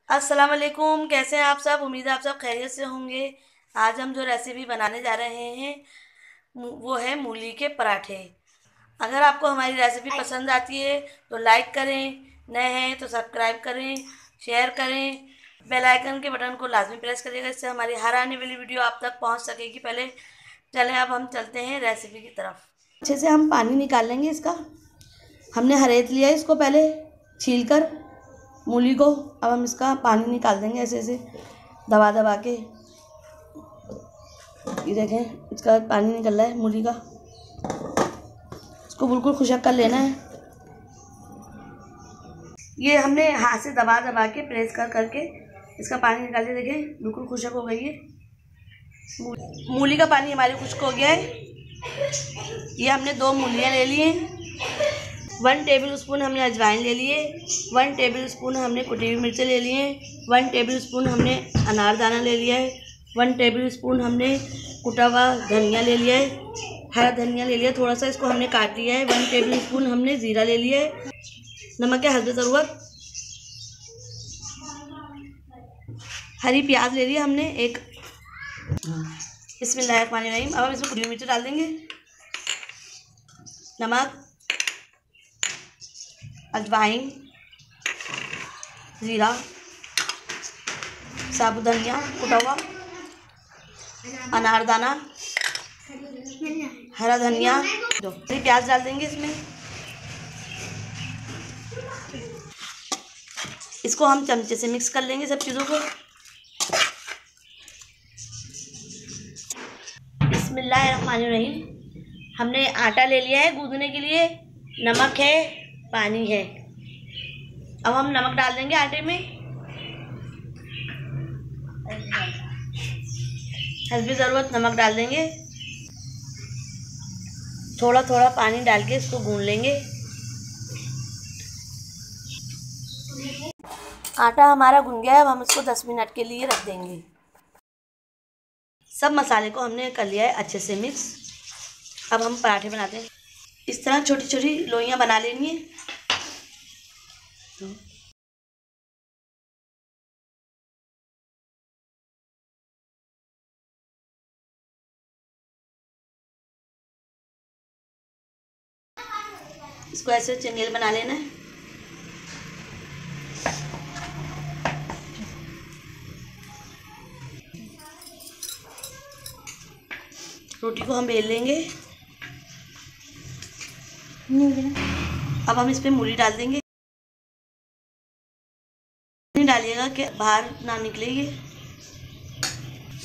अस्सलाम वालेकुम। कैसे हैं आप सब? उम्मीद है आप सब खैरियत से होंगे। आज हम जो रेसिपी बनाने जा रहे हैं वो है मूली के पराठे। अगर आपको हमारी रेसिपी पसंद आती है तो लाइक करें, नए हैं तो सब्सक्राइब करें, शेयर करें, बेल आइकन के बटन को लाजमी प्रेस करिएगा, इससे हमारी हर आने वाली वीडियो आप तक पहुंच सकेगी। पहले चलें, अब हम चलते हैं रेसिपी की तरफ। अच्छे से हम पानी निकाल लेंगे इसका। हमने हरेत लिया है इसको पहले छील कर मूली को। अब हम इसका पानी निकाल देंगे ऐसे ऐसे दबा दबा के। ये देखें, इसका पानी निकल रहा है मूली का। इसको बिल्कुल खुशक कर लेना है। ये हमने हाथ से दबा दबा के प्रेस कर करके इसका पानी निकाल दिया। देखें, बिल्कुल खुशक हो गई है। मूली का पानी हमारे खुश्क हो गया है। ये हमने 2 मूलियाँ ले ली हैं। 1 टेबल स्पून हमने अजवाइन ले लिए। 1 टेबल स्पून हमने कुटी हुई मिर्चें ले लिए हैं। 1 टेबल स्पून हमने अनारदाना ले लिया है। 1 टेबल स्पून हमने कुटा हुआ धनिया ले लिया है, हरा धनिया ले लिया, थोड़ा सा इसको हमने काट लिया है। 1 टेबल स्पून हमने ज़ीरा ले लिया है। नमक है हस्ब ज़रूरत। हरी प्याज ले लिया हमने एक। बिस्मिल्लाहिर्रहमानिर्रहीम। अब हम इसमें कुटी हुई मिर्च डाल देंगे, नमक, अजवाइन, ज़ीरा, साबुत धनिया कुटा हुआ, अनारदाना, हरा धनिया, फिर प्याज डाल देंगे इसमें। इसको हम चमचे से मिक्स कर लेंगे सब चीज़ों को। बिस्मिल्लाहिर्रहमानिर्रहीम। हमने आटा ले लिया है गूंदने के लिए, नमक है, पानी है। अब हम नमक डाल देंगे आटे में, हस्बे ज़रूरत नमक डाल देंगे। थोड़ा थोड़ा पानी डाल के इसको गूंद लेंगे। आटा हमारा गूंद गया है। अब हम इसको 10 मिनट के लिए रख देंगे। सब मसाले को हमने कर लिया है अच्छे से मिक्स। अब हम पराठे बनाते हैं। इस तरह छोटी छोटी लोइयाँ बना लेनी है। इसको ऐसे चंगेल बना लेना है। रोटी को हम बेल लेंगे। अब हम इस पे मूली डाल देंगे। नहीं डालिएगा कि बाहर ना निकले ये।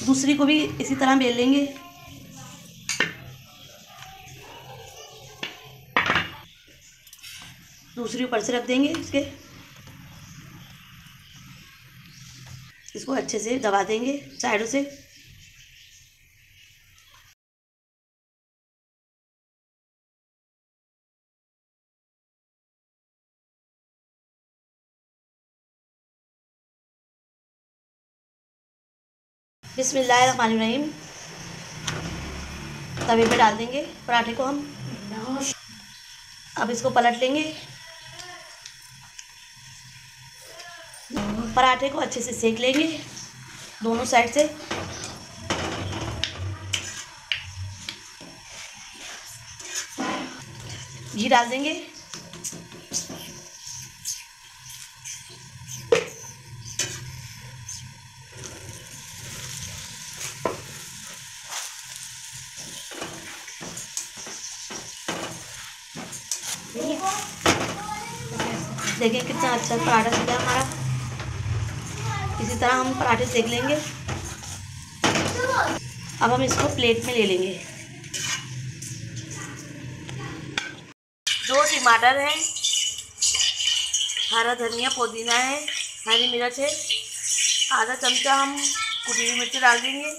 दूसरी को भी इसी तरह बेल लेंगे। दूसरी ऊपर से रख देंगे इसके। इसको अच्छे से दबा देंगे साइडों से। बिस्मिल्लाहिर्रहमानिर्रहीम। तवे पे डाल देंगे पराठे को हम। अब इसको पलट लेंगे। पराठे को अच्छे से सेक लेंगे दोनों साइड से। घी डाल देंगे। देखिए कितना अच्छा पराठा सीखा हमारा। इसी तरह हम पराठे सेक लेंगे। अब हम इसको प्लेट में ले लेंगे। 2 टमाटर है, हरा धनिया, पुदीना है, हरी मिर्च है, आधा चमचा हम कुटी हुई मिर्च डाल देंगे,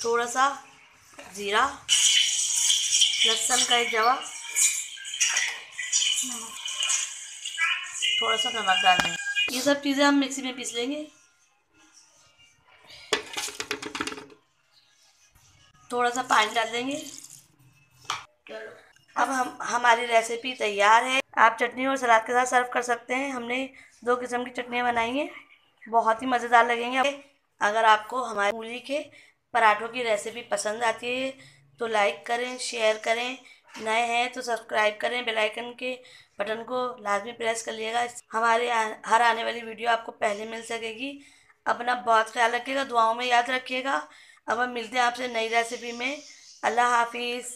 थोड़ा सा जीरा, लहसुन का एक जवा, थोड़ा सा नमक डाल देंगे। ये सब चीज़ें हम मिक्सी में पीस लेंगे। थोड़ा सा पानी डाल देंगे। अब हम हमारी रेसिपी तैयार है। आप चटनी और सलाद के साथ सर्व कर सकते हैं। हमने 2 किस्म की चटनियाँ बनाई हैं, बहुत ही मज़ेदार लगेंगे। अगर आपको हमारे मूली के पराठों की रेसिपी पसंद आती है तो लाइक करें, शेयर करें। नए हैं तो सब्सक्राइब करें, बेल आइकन के बटन को लाजमी प्रेस कर लिएगा। हमारे हर आने वाली वीडियो आपको पहले मिल सकेगी। अपना बहुत ख्याल रखिएगा, दुआओं में याद रखिएगा। अब हम मिलते हैं आपसे नई रेसिपी में। अल्लाह हाफिज़।